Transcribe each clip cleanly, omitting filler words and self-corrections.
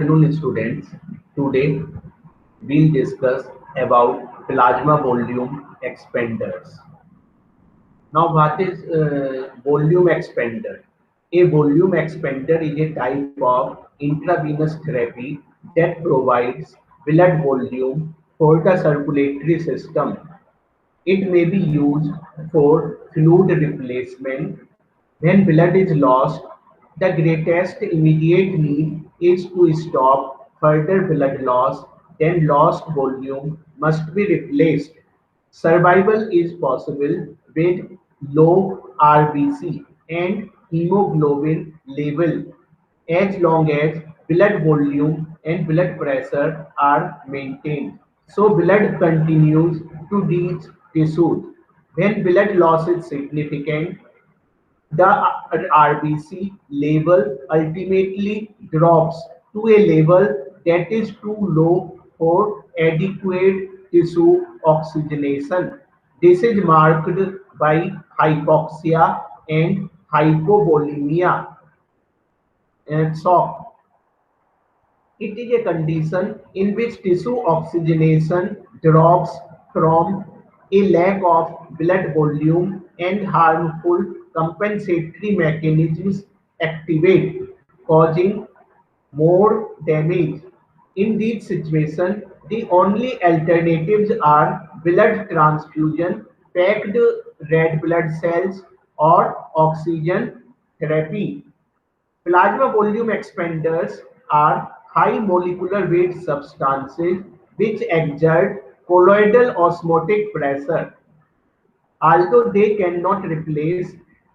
afternoon, students. Today we'll discuss about plasma volume expanders. Now, what is volume expander? A volume expander is a type of intravenous therapy that provides blood volume for the circulatory system. It may be used for fluid replacement. When blood is lost, the greatest immediate need is to stop further blood loss, then lost volume must be replaced. Survival is possible with low RBC and hemoglobin level as long as blood volume and blood pressure are maintained. So blood continues to reach tissues. When blood loss is significant, the RBC level ultimately drops to a level that is too low for adequate tissue oxygenation. This is marked by hypoxia and hypovolemia and shock. It is a condition in which tissue oxygenation drops from a lack of blood volume and harmful compensatory mechanisms activate, causing more damage. In these situations, the only alternatives are blood transfusion, packed red blood cells, or oxygen therapy. Plasma volume expanders are high molecular weight substances which exert colloidal osmotic pressure. Although they cannot replace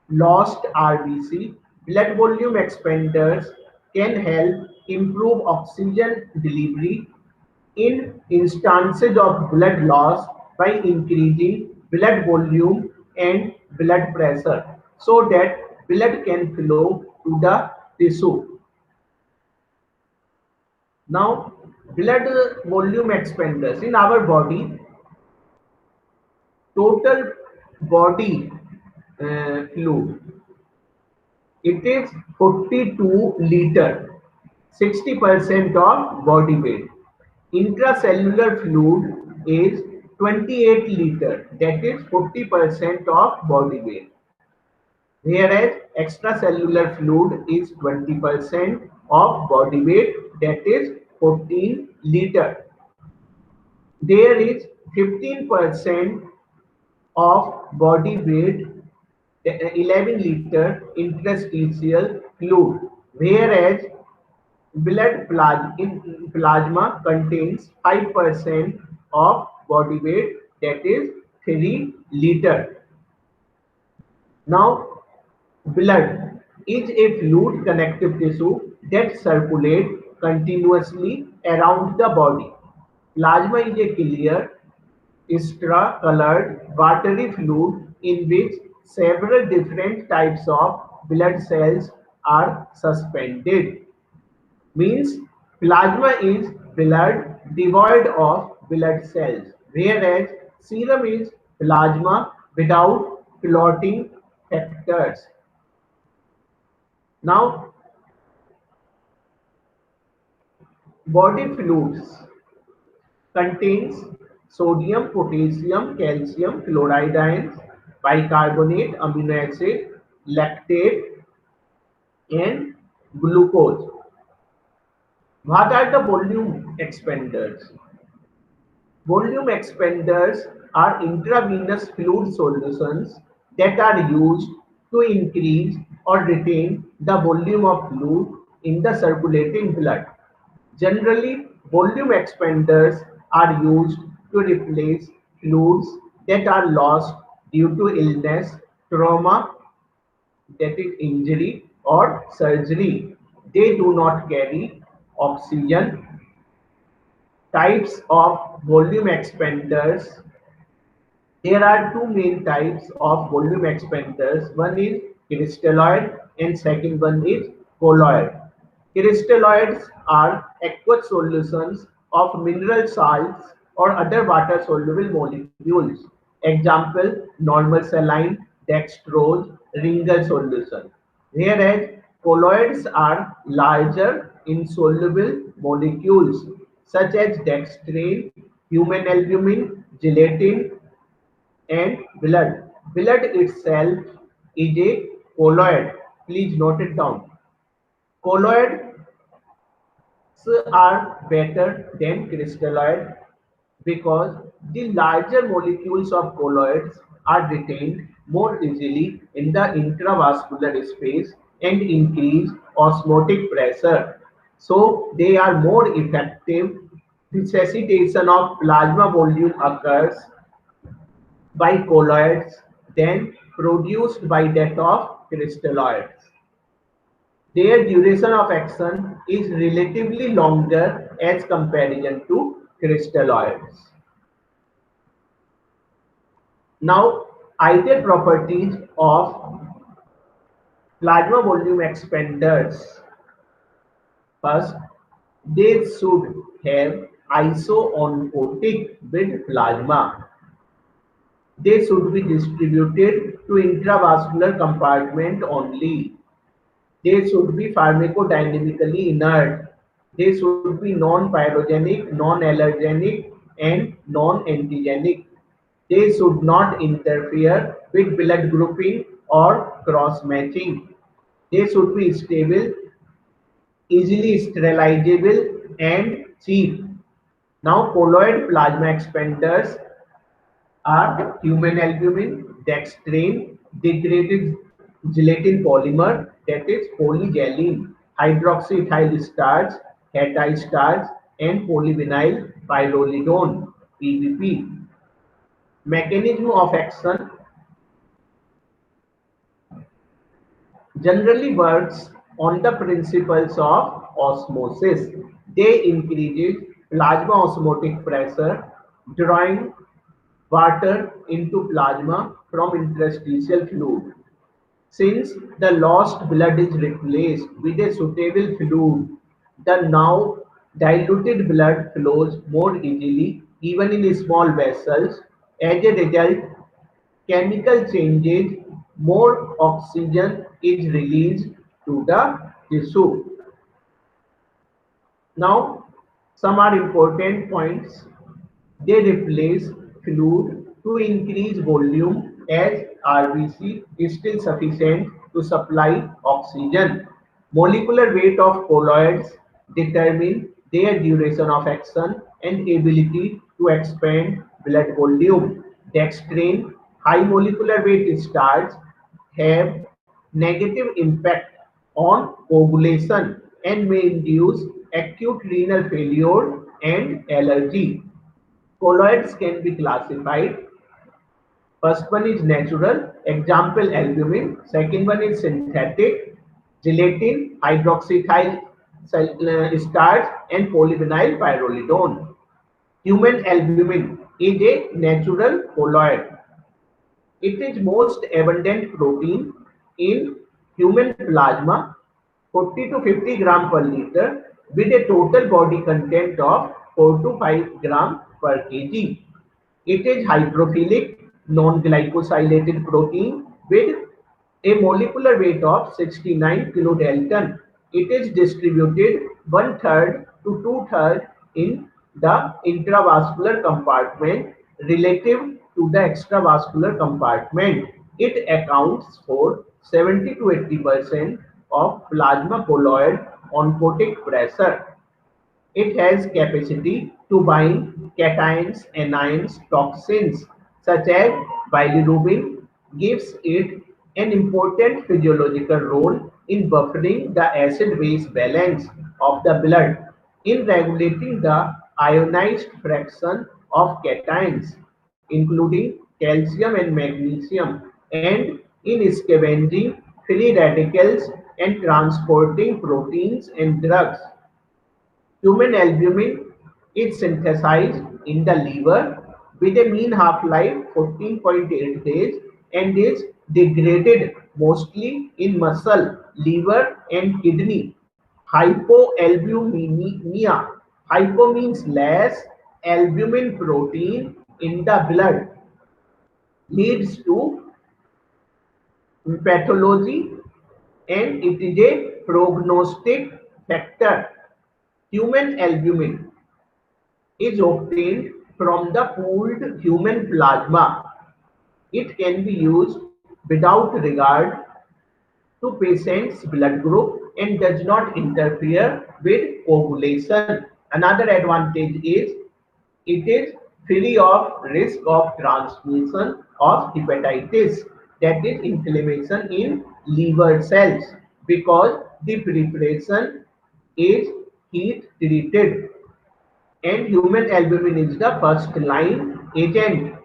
lost RBC, blood volume expanders can help improve oxygen delivery in instances of blood loss by increasing blood volume and blood pressure so that blood can flow to the tissue. Now, blood volume expanders in our body, total body fluid, it is 42 liter, 60% of body weight. Intracellular fluid is 28 liter, that is 40% of body weight. Whereas extracellular fluid is 20% of body weight, that is 14 liter. There is 15% of body weight, 11 liter interstitial fluid, whereas in plasma contains 5% of body weight, that is 3 liter. Now, blood is a fluid connective tissue that circulates continuously around the body. Plasma is a clear, straw-colored watery fluid in which several different types of blood cells are suspended. Means plasma is blood devoid of blood cells, whereas serum is plasma without clotting factors. Now, body fluids contains sodium, potassium, calcium, chloride ions, bicarbonate, amino acid, lactate, and glucose. What are the volume expanders? Volume expanders are intravenous fluid solutions that are used to increase or retain the volume of fluid in the circulating blood. Generally, volume expanders are used to replace fluids that are lost due to illness, trauma, that is injury, or surgery. They do not carry oxygen. Types of volume expanders. There are two main types of volume expanders. One is crystalloid and second one is colloid. Crystalloids are aqueous solutions of mineral salts or other water soluble molecules. Example, normal saline, dextrose, Ringel solution. Whereas colloids are larger insoluble molecules such as dextrane, human albumin, gelatin, and blood. Blood itself is a colloid. Please note it down. Colloids are better than crystalloid because the larger molecules of colloids are retained more easily in the intravascular space and increase osmotic pressure. So they are more effective. Resuscitation of plasma volume occurs by colloids than produced by that of crystalloids. Their duration of action is relatively longer as comparison to crystalloids. Now, ideal properties of plasma volume expanders. First, they should have isooncotic with plasma. They should be distributed to intravascular compartment only. They should be pharmacodynamically inert. They should be non-pyrogenic, non-allergenic, and non-antigenic. They should not interfere with blood grouping or cross-matching. They should be stable, easily sterilizable, and cheap. Now, colloid plasma expanders are human albumin, dextrane, degraded gelatin polymer, that is polygellin, hydroxyethyl starch, hetty starch, and polyvinyl pyrrolidone (PVP). Mechanism of action generally works on the principles of osmosis. They increase plasma osmotic pressure, drawing water into plasma from interstitial fluid. Since the lost blood is replaced with a suitable fluid, the now diluted blood flows more easily, even in small vessels. As a result, chemical changes, more oxygen is released to the tissue. Now, some are important points. They replace fluid to increase volume as RBC is still sufficient to supply oxygen. Molecular weight of colloids determine their duration of action and ability to expand blood volume. Dextrane, high molecular weight starch have negative impact on coagulation and may induce acute renal failure and allergy. Colloids can be classified. First one is natural, example albumin. Second one is synthetic, gelatin, hydroxyethyl starch, and polyvinyl pyrrolidone. Human albumin is a natural colloid. It is most abundant protein in human plasma, 40 to 50 gram per liter, with a total body content of 4 to 5 gram per kg. It is hydrophilic, non-glycosylated protein with a molecular weight of 69 kilodalton. It is distributed one-third to two-thirds in the intravascular compartment relative to the extravascular compartment. It accounts for 70 to 80% of plasma colloid oncotic pressure. It has capacity to bind cations, anions, toxins such as bilirubin, gives it an important physiological role in buffering the acid-base balance of the blood, in regulating the ionized fraction of cations, including calcium and magnesium, and in scavenging free radicals and transporting proteins and drugs. Human albumin is synthesized in the liver with a mean half-life 14.8 days and is degraded mostly in muscle, liver, and kidney. Hypoalbuminemia. Hypo means less albumin protein in the blood leads to pathology, and it is a prognostic factor. Human albumin is obtained from the pooled human plasma. It can be used without regard to patient's blood group and does not interfere with ovulation. Another advantage is it is free of risk of transmission of hepatitis, that is inflammation in liver cells, because the preparation is heat treated and human albumin is the first line agent.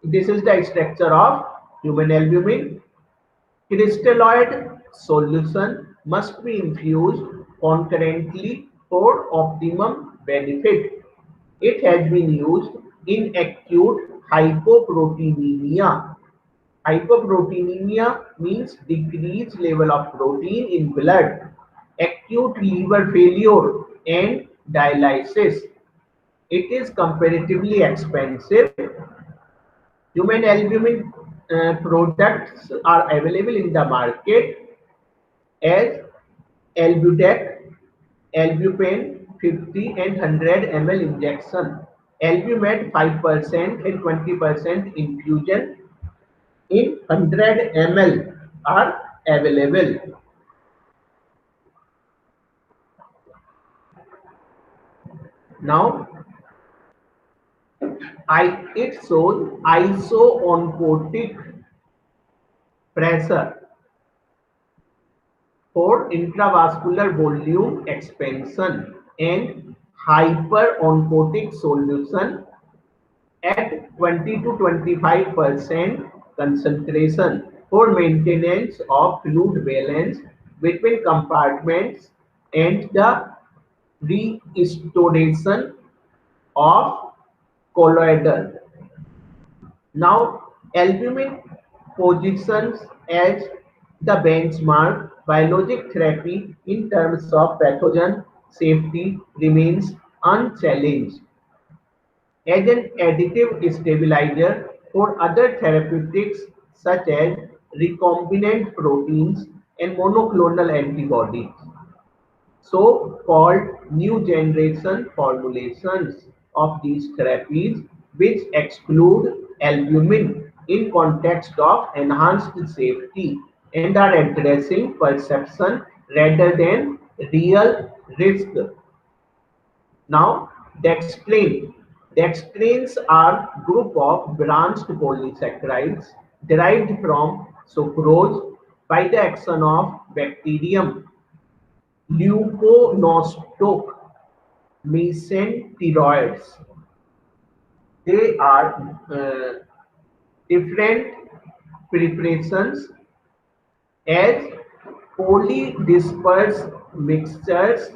This is the structure of human albumin. Crystalloid solution must be infused concurrently for optimum benefit. It has been used in acute hypoproteinemia. Hypoproteinemia means decreased level of protein in blood, acute liver failure, and dialysis. It is comparatively expensive. Human albumin products are available in the market as Albudex, Albupen 50 and 100 ml injection, Albumed 5% and 20% infusion in 100 ml are available. Now, it shows isooncotic pressure for intravascular volume expansion and hyperoncotic solution at 20 to 25% concentration for maintenance of fluid balance between compartments and the restoration of colloidal. Now, albumin positions as the benchmark biologic therapy in terms of pathogen safety remains unchallenged. As an additive stabilizer for other therapeutics such as recombinant proteins and monoclonal antibodies. So-called new generation formulations of these therapies, which exclude albumin in context of enhanced safety and are addressing perception rather than real risk. Now, dextrin. Dextrins are group of branched polysaccharides derived from sucrose by the action of bacterium leuconostoc mesenteroids. They are different preparations as polydispersed mixtures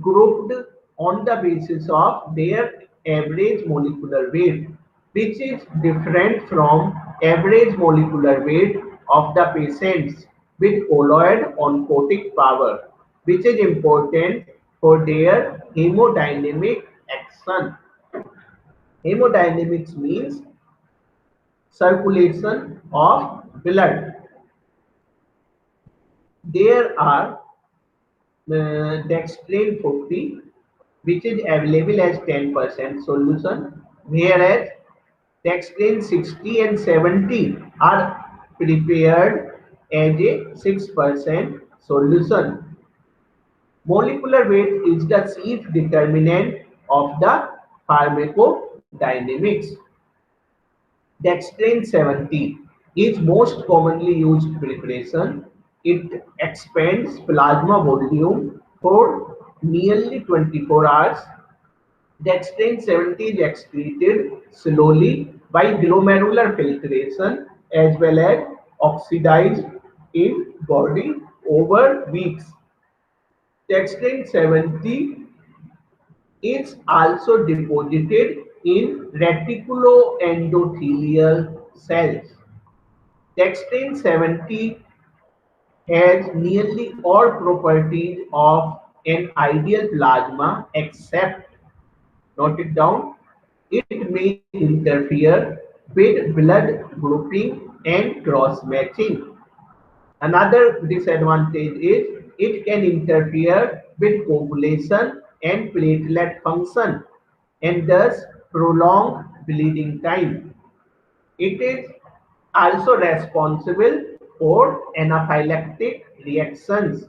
grouped on the basis of their average molecular weight, which is different from average molecular weight of the patients with colloid oncotic power, which is important for their hemodynamic action. Hemodynamics means circulation of blood. There are dextrin 40, which is available as 10% solution, whereas dextrin 60 and 70 are prepared as a 6% solution. Molecular weight is the chief determinant of the pharmacodynamics. Dextrin 70 is most commonly used preparation. It expands plasma volume for nearly 24 hours. Dextrin 70 is excreted slowly by glomerular filtration as well as oxidized in body over weeks. Dextrin 70 is also deposited in reticuloendothelial cells. Dextrin 70 has nearly all properties of an ideal plasma except, note it down, it may interfere with blood grouping and cross matching. Another disadvantage is it can interfere with coagulation and platelet function and thus prolong bleeding time. It is also responsible for anaphylactic reactions.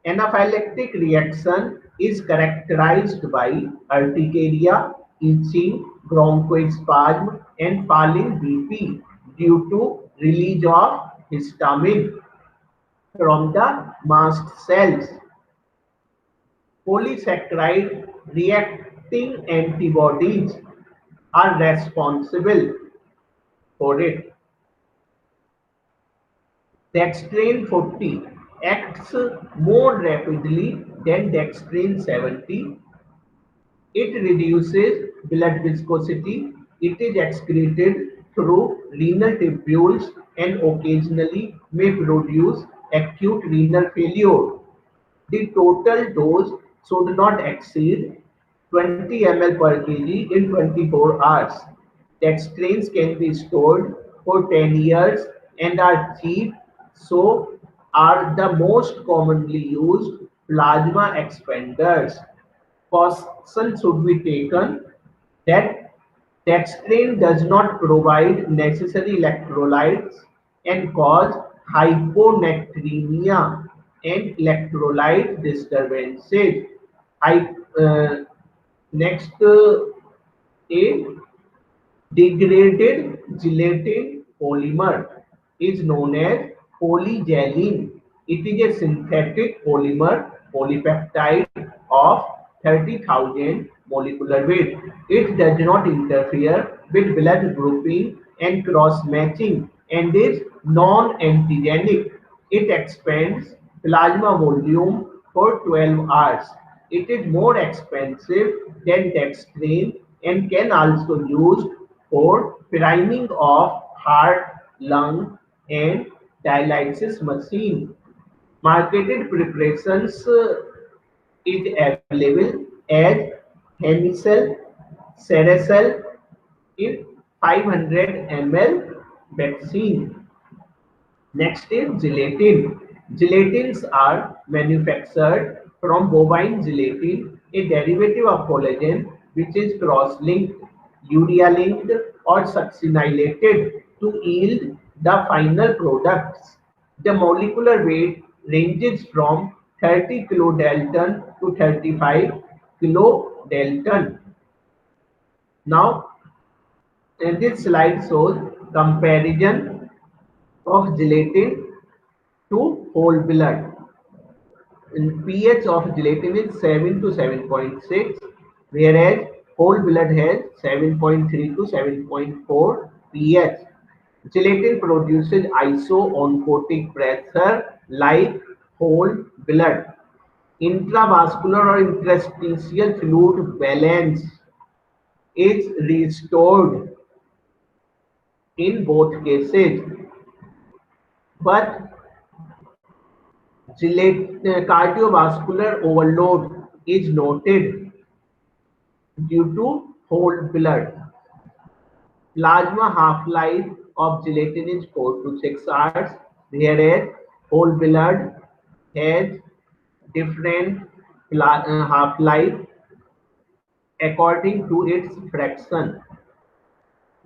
Anaphylactic reaction is characterized by urticaria, itching, bronchospasm, and falling BP due to release of histamine from the mast cells. Polysaccharide reacting antibodies are responsible for it. Dextrane 40 acts more rapidly than dextrane 70. It reduces blood viscosity. It is excreted through renal tubules and occasionally may produce acute renal failure. The total dose should not exceed 20 ml per kg in 24 hours. Dextranes can be stored for 10 years and are cheap, so are the most commonly used plasma expanders. Caution should be taken that dextrane does not provide necessary electrolytes and cause hyponatremia and electrolyte disturbances. I, uh, next, A degraded gelatin polymer is known as polygelatin. It is a synthetic polymer polypeptide of 30,000 molecular weight. It does not interfere with blood grouping and cross-matching and is non-antigenic. It expands plasma volume for 12 hours. It is more expensive than dextrane and can also be used for priming of heart, lung, and dialysis machine. Marketed preparations is available as Hemisel, Seracel in 500 ml vaccine. Next is gelatin. Gelatins are manufactured from bovine gelatin, a derivative of collagen which is cross-linked, urea-linked or succinylated to yield the final products. The molecular weight ranges from 30 kilodalton to 35 kilodalton. Now, this slide shows comparison of gelatin to whole blood. And pH of gelatin is 7 to 7.6, whereas whole blood has 7.3 to 7.4 pH. Gelatin produces iso-oncotic pressure like whole blood. Intravascular or interstitial fluid balance is restored in both cases, but cardiovascular overload is noted due to whole blood. Plasma half-life of gelatin is 4 to 6 hours, whereas whole blood has different half-life according to its fraction.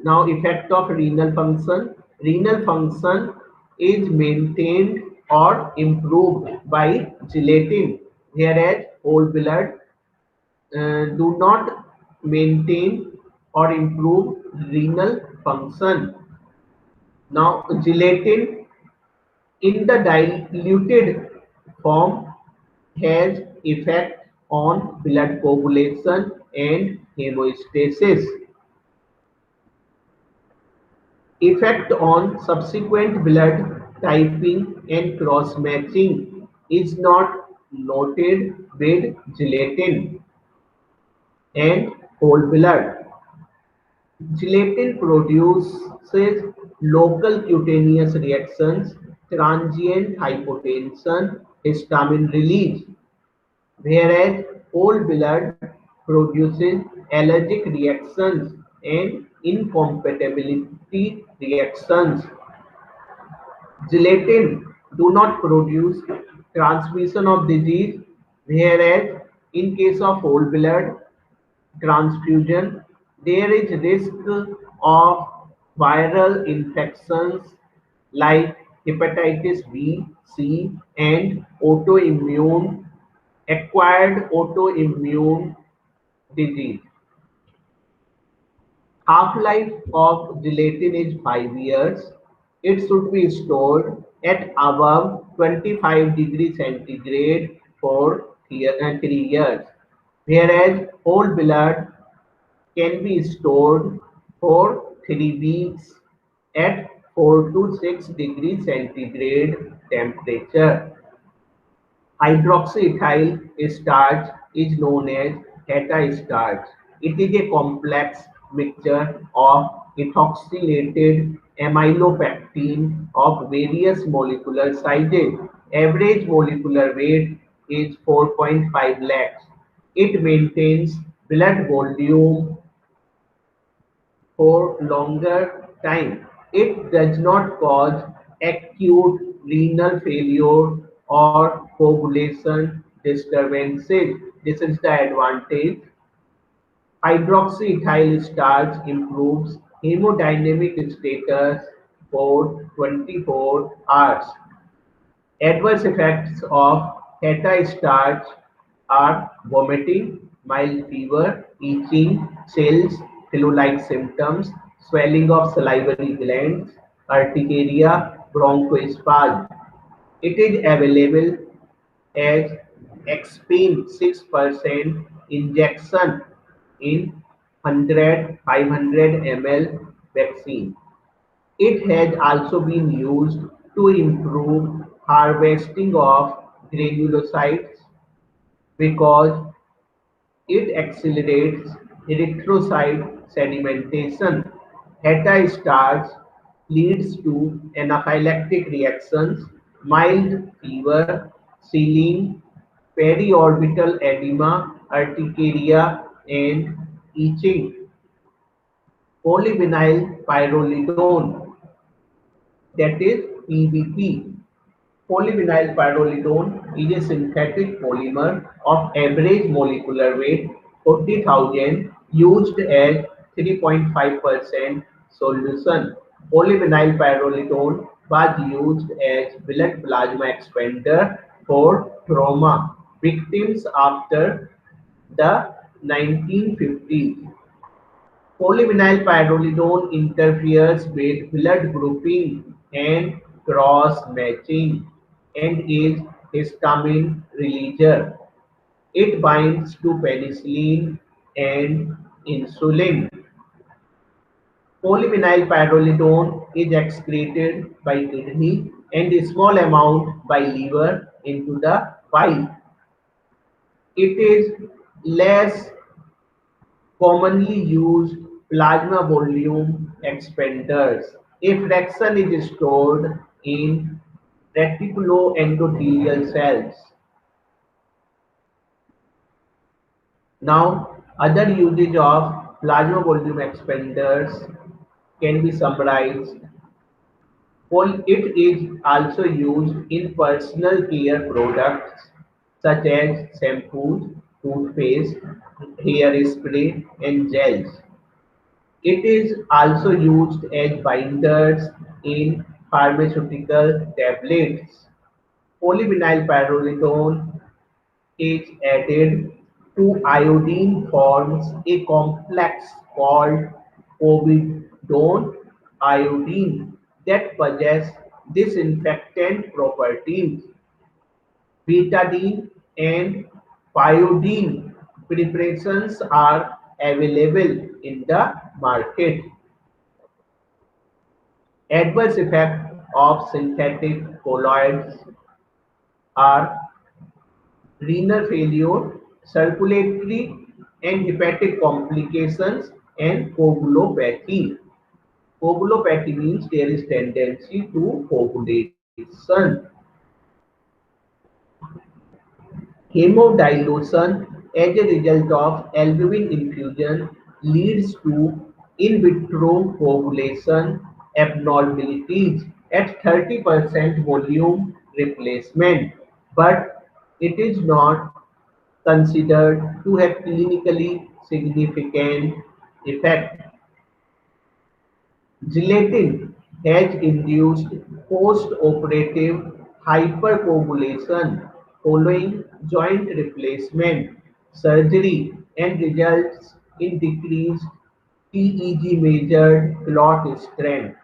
Now, effect of renal function. Renal function is maintained or improved by gelatin, whereas whole blood do not maintain or improve renal function. Now, gelatin in the diluted form has effect on blood coagulation and hemostasis. Effect on subsequent blood typing and cross-matching is not noted with gelatin and whole blood. Gelatin produces local cutaneous reactions, transient hypotension, histamine release, whereas whole blood produces allergic reactions and incompatibility reactions. Gelatin do not produce transmission of disease, whereas In case of whole blood transfusion, there is risk of viral infections like hepatitis B, C, and acquired autoimmune disease. Half-life of gelatin is 5 years. It should be stored at above 25 degrees centigrade for 3 years, whereas whole blood can be stored for 3 weeks at 4 to 6 degrees centigrade temperature. Hydroxyethyl starch is known as theta starch. It is a complex mixture of ethoxylated amylopectin of various molecular sizes. Average molecular weight is 4.5 lakhs. It maintains blood volume for longer time. It does not cause acute renal failure or coagulation disturbances. This is the advantage. Hydroxyethyl starch improves hemodynamic status for 24 hours. Adverse effects of theta starch are vomiting, mild fever, itching, chills, flu-like symptoms, swelling of salivary glands, urticaria, bronchospasm. It is available as Expen 6% injection in 100 500 ml vaccine. It has also been used to improve harvesting of granulocytes because it accelerates erythrocyte sedimentation. Theta starch leads to anaphylactic reactions, mild fever, ceiling, periorbital edema, urticaria, and itching. Polyvinyl pyrrolidone, that is PVP. Polyvinyl pyrrolidone is a synthetic polymer of average molecular weight 40,000 used as 3.5% solution. Polyvinyl pyrrolidone was used as blood plasma expander for trauma victims after the 1950s. Polyvinyl pyrrolidone interferes with blood grouping and cross-matching and is histamine releaser. It binds to penicillin and insulin. Polyvinyl pyrrolidone is excreted by kidney and a small amount by liver into the bile. It is less commonly used plasma volume expanders. A fraction is stored in reticuloendothelial cells. Now, other usage of plasma volume expanders can be summarized. It is also used in personal care products such as shampoos, toothpaste, hairspray, and gels. It is also used as binders in pharmaceutical tablets. Polyvinyl pyrrolidone is added to iodine forms a complex called povidone iodine that possess disinfectant properties. Betadine and pyodine preparations are available in the market. Adverse effects of synthetic colloids are renal failure, circulatory and hepatic complications, and coagulopathy. Coagulopathy means there is tendency to coagulation. Hemodilution as a result of albumin infusion leads to in vitro coagulation abnormalities at 30% volume replacement, but it is not considered to have clinically significant effect. Gelatin has induced post-operative hypercoagulation following joint replacement surgery and results in decreased TEG measured clot strength.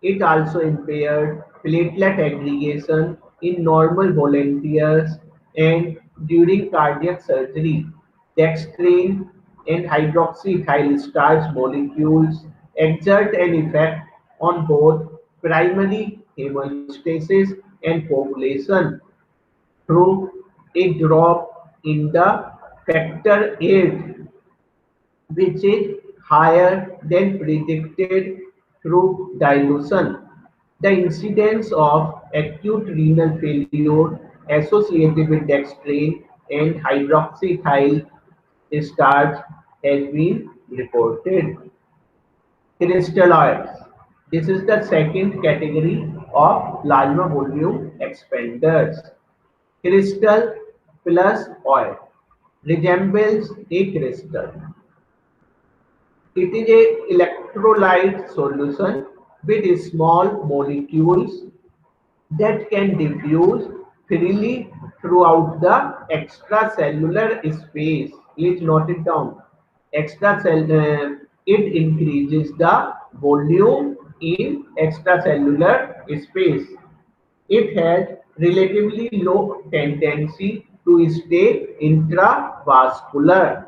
It also impaired platelet aggregation in normal volunteers and during cardiac surgery. Dextrine and hydroxyethyl starch molecules exert an effect on both primary hemostasis and coagulation through a drop in the factor 8, which is higher than predicted through dilution. The incidence of acute renal failure associated with dextrane and hydroxyethyl starch has been reported. Crystalloids. This is the second category of plasma volume expanders. Crystal plus oil resembles a crystal. It is a electrolyte solution with small molecules that can diffuse freely throughout the extracellular space. Please note it down. It increases the volume in extracellular space. It has relatively low tendency to stay intravascular.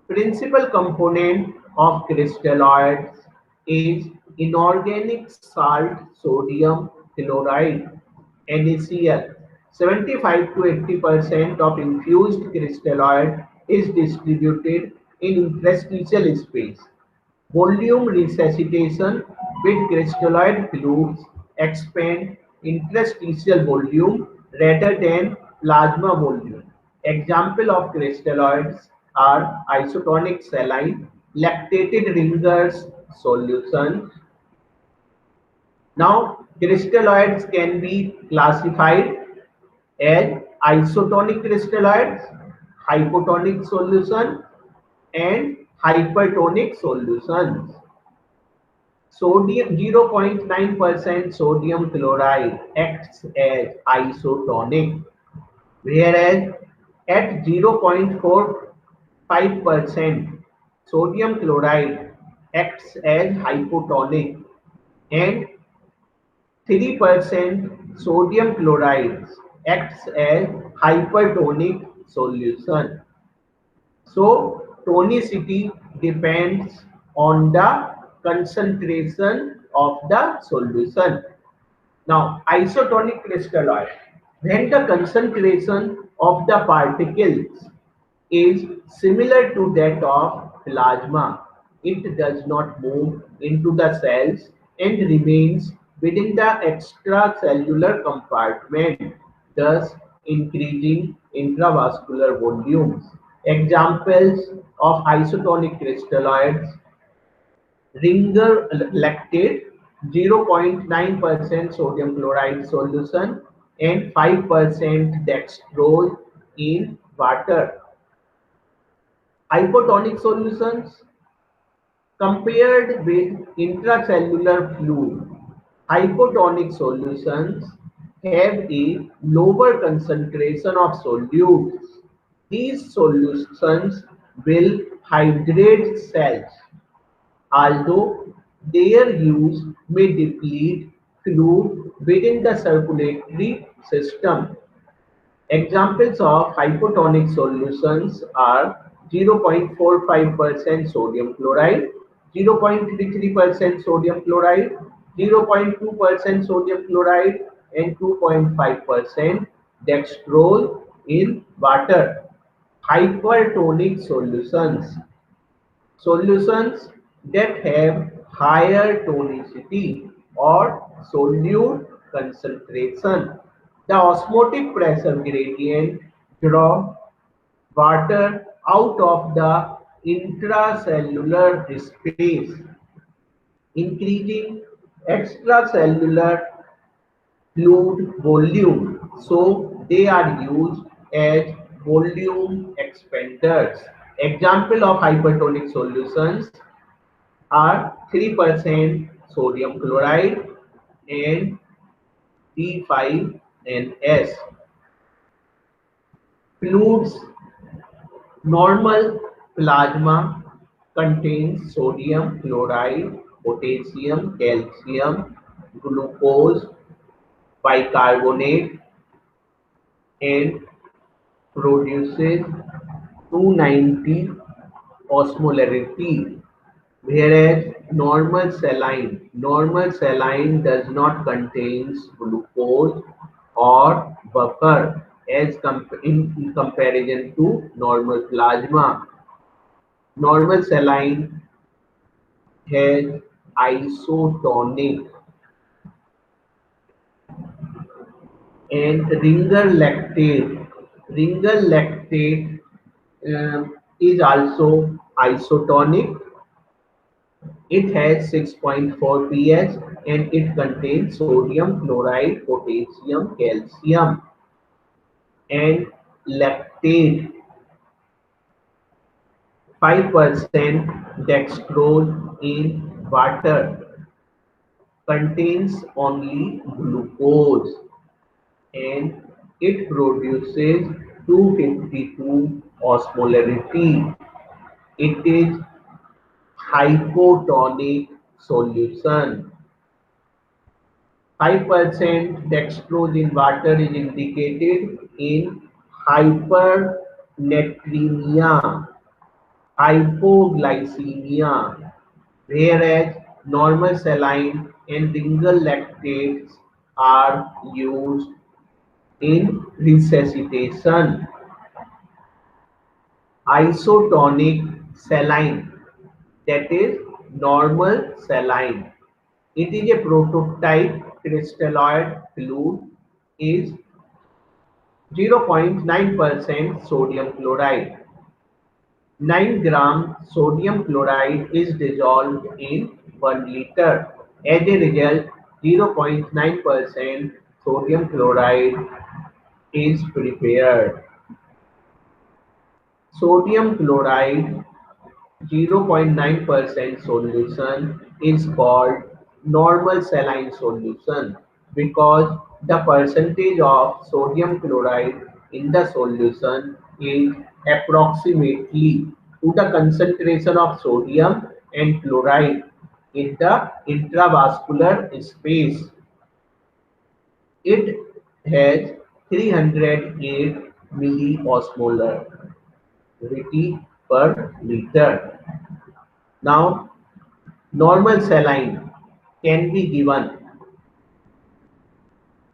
Principal component of crystalloids is inorganic salt sodium chloride NaCl. 75 to 80% of infused crystalloid is distributed in interstitial space. Volume resuscitation with crystalloid fluids expand interstitial volume rather than plasma volume. Example of crystalloids are isotonic saline, lactated Ringer's solution. Now, crystalloids can be classified as isotonic crystalloids, hypotonic solution, and hypertonic solutions. Sodium 0.9% sodium chloride acts as isotonic, whereas at 0.45% sodium chloride acts as hypotonic and 3% sodium chloride acts as hypertonic solution. So tonicity depends on the concentration of the solution. Now, isotonic crystalloid. When the concentration of the particles is similar to that of plasma, it does not move into the cells and remains within the extracellular compartment, thus increasing intravascular volumes. Examples of isotonic crystalloids: Ringer lactate, 0.9% sodium chloride solution, and 5% dextrose in water. Hypotonic solutions compared with intracellular fluid. Hypotonic solutions have a lower concentration of solutes. These solutions will hydrate cells, although their use may deplete fluid within the circulatory system. Examples of hypotonic solutions are 0.45% sodium chloride, 0.33% sodium chloride, 0.2% sodium chloride, and 2.5% dextrose in water. Hypertonic solutions. Solutions that have higher tonicity or solute concentration. The osmotic pressure gradient draw water out of the intracellular space, increasing extracellular fluid volume. So they are used as volume expanders. Example of hypertonic solutions are 3% sodium chloride and D5NS. Fluids. Normal plasma contains sodium chloride, potassium, calcium, glucose, bicarbonate, and produces 290 osmolarity, whereas normal saline does not contains glucose or buffer as in comparison to normal plasma. Normal saline has isotonic and ringer lactate. Ringer lactate is also isotonic. It has 6.4 pH and it contains sodium chloride, potassium, calcium, and lactate. 5% dextrose in water contains only glucose and it produces 252 osmolarity. It is hypotonic solution. 5% dextrose in water is indicated in hypernatremia, hypoglycemia, whereas normal saline and ringer lactates are used in resuscitation. Isotonic saline, that is normal saline. It is a prototype crystalloid fluid, is 0.9% sodium chloride. 9 gram sodium chloride is dissolved in 1 liter. As a result, 0.9% sodium chloride is prepared. Sodium chloride 0.9% solution is called normal saline solution because the percentage of sodium chloride in the solution is approximately to the concentration of sodium and chloride in the intravascular space. It has 308 milliosmolar per liter. Now, normal saline can be given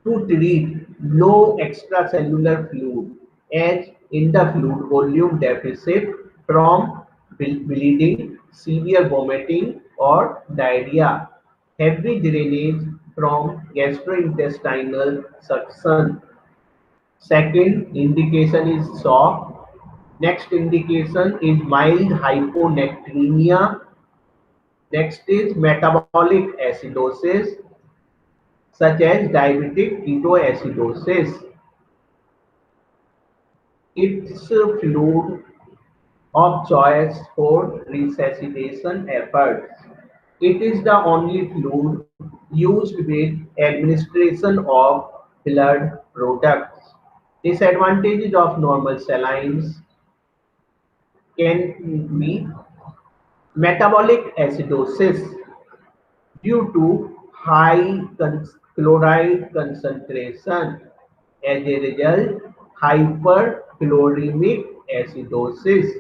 to treat low extracellular fluid as in the fluid volume deficit from bleeding, severe vomiting or diarrhea, heavy drainage from gastrointestinal suction. Second indication is shock. Next indication is mild hyponatremia. Next is metabolic acidosis, such as diabetic ketoacidosis. It's a fluid of choice for resuscitation efforts. It is the only fluid used with administration of blood products. Disadvantages of normal salines can be metabolic acidosis due to high chloride concentration. As a result, hyperchloremic acidosis.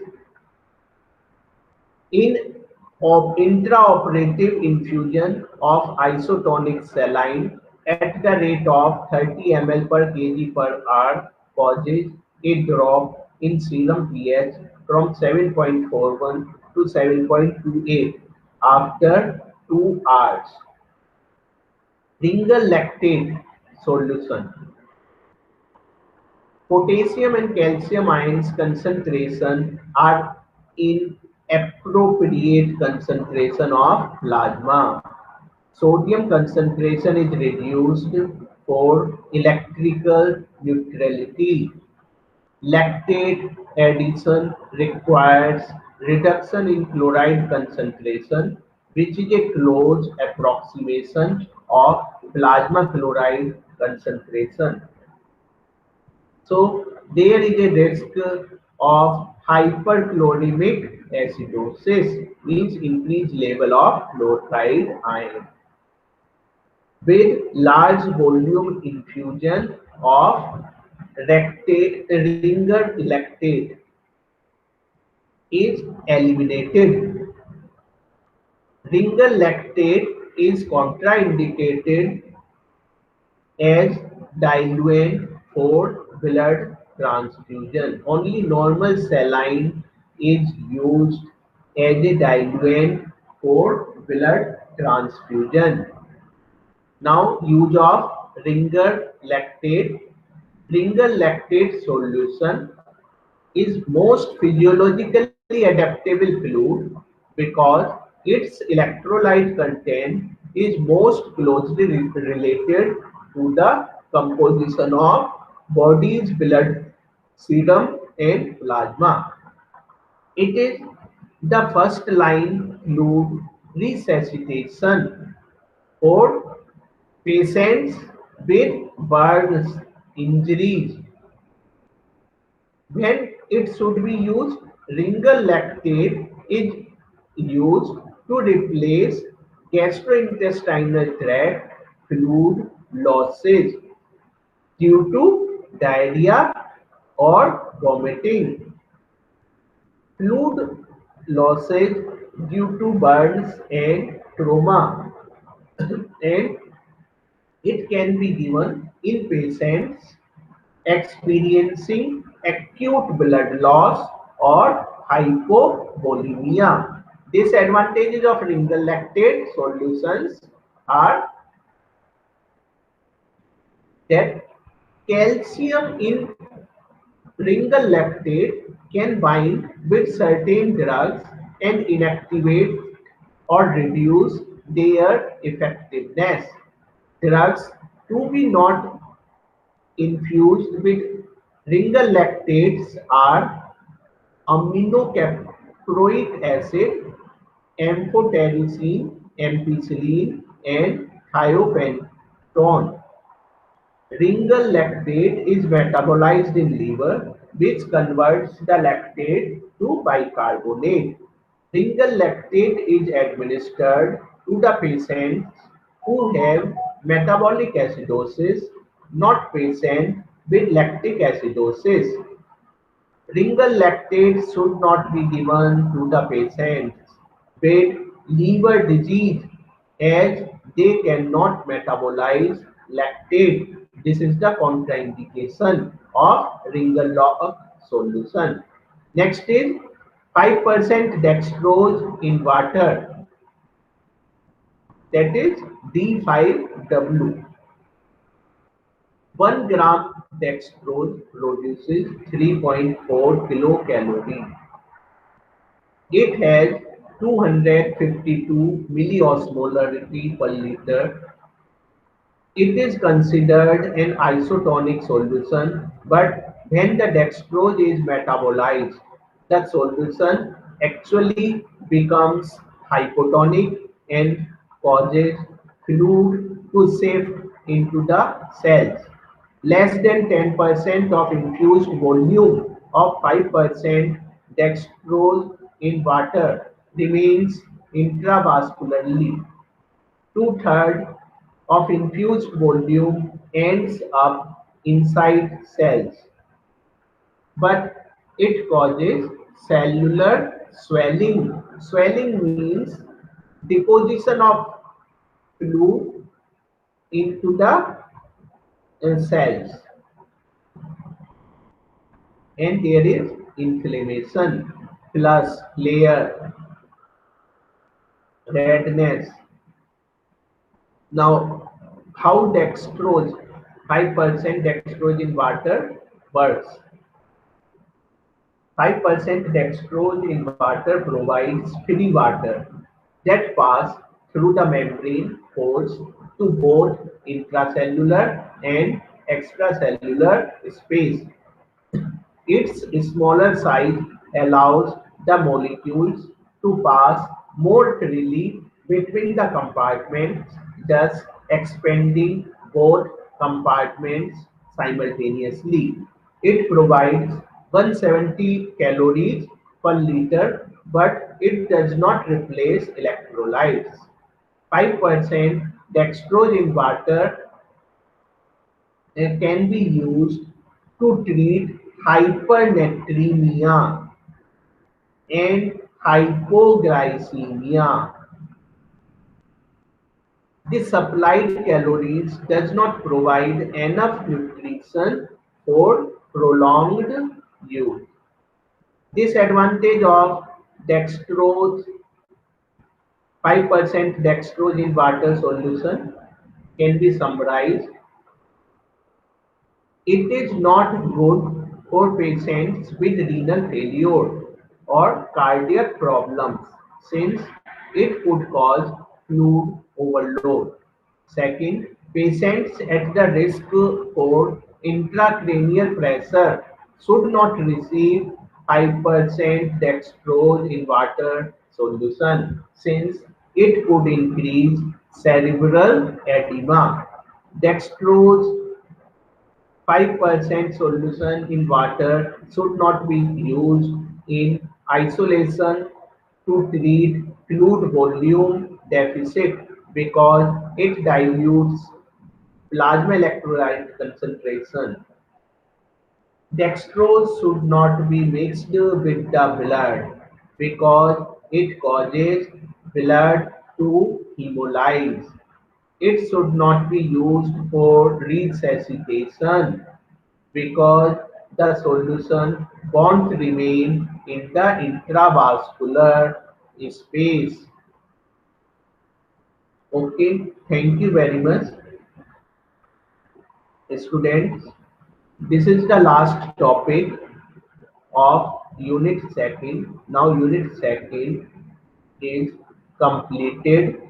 In intraoperative infusion of isotonic saline at the rate of 30 ml per kg per hour causes a drop in serum pH from 7.41 to 7.28 after 2 hours. Ringer lactate solution. Potassium and calcium ions concentration are in appropriate concentration of plasma. Sodium concentration is reduced for electrical neutrality. Lactate addition requires reduction in chloride concentration, which is a close approximation of plasma chloride concentration. So there is a risk of hyperchloremic acidosis, means increased level of chloride ion, with large volume infusion of ringer lactate is eliminated. Ringer lactate is contraindicated as diluent for blood transfusion. Only normal saline is used as a diluent for blood transfusion. Now, use of ringer lactate. Ringer lactate solution is most physiologically adaptable fluid because its electrolyte content is most closely related to the composition of body's blood, serum and plasma. It is the first line fluid resuscitation for patients with burns injuries. When it should be used, ringer lactate is used to replace gastrointestinal tract fluid losses due to diarrhea or vomiting. Fluid losses due to burns and trauma, and it can be given in patients experiencing acute blood loss or hypovolemia. Disadvantages of ringer lactate solutions are that calcium in ringer lactate can bind with certain drugs and inactivate or reduce their effectiveness. Drugs to be not infused with ringer lactates are aminocaproic acid, amphotericin, ampicillin, and thiopental. Ringer lactate is metabolized in liver, which converts the lactate to bicarbonate. Ringer lactate is administered to the patients who have metabolic acidosis, not patients with lactic acidosis. Ringer lactate should not be given to the patients with liver disease as they cannot metabolize lactate. This is the contraindication of ringer solution. Next is 5% dextrose in water, that is D5W. 1 gram dextrose produces 3.4 kilocalories. It has 252 milliosmolarity per liter. It is considered an isotonic solution, but when the dextrose is metabolized, the solution actually becomes hypotonic and causes fluid to sift into the cells. Less than 10% of infused volume of 5% dextrose in water remains intravascularly. Two-thirds of infused volume ends up inside cells, but it causes cellular swelling. Swelling means deposition of fluid into the cells, and there is inflammation plus layer redness. Now, how dextrose, 5% dextrose in water works. 5% dextrose in water provides free water that pass through the membrane pores to both intracellular and extracellular space. Its smaller size allows the molecules to pass more freely between the compartments, thus expanding both compartments simultaneously. It provides 170 calories per liter, but it does not replace electrolytes. 5% dextrose in water can be used to treat hypernatremia and hypoglycemia. The supplied calories does not provide enough nutrition for prolonged use. Disadvantage of dextrose: 5% dextrose in water solution can be summarized. It is not good for patients with renal failure or cardiac problems since it could cause fluid overload. Second, patients at the risk for intracranial pressure should not receive 5% dextrose in water solution since it could increase cerebral edema. Dextrose 5% solution in water should not be used in isolation to treat fluid volume deficit because it dilutes plasma electrolyte concentration. Dextrose should not be mixed with the blood because it causes blood to hemolyze. It should not be used for resuscitation because the solution won't remain in the intravascular space. Okay, thank you very much, students. This is the last topic of unit second. Now, unit second is completed.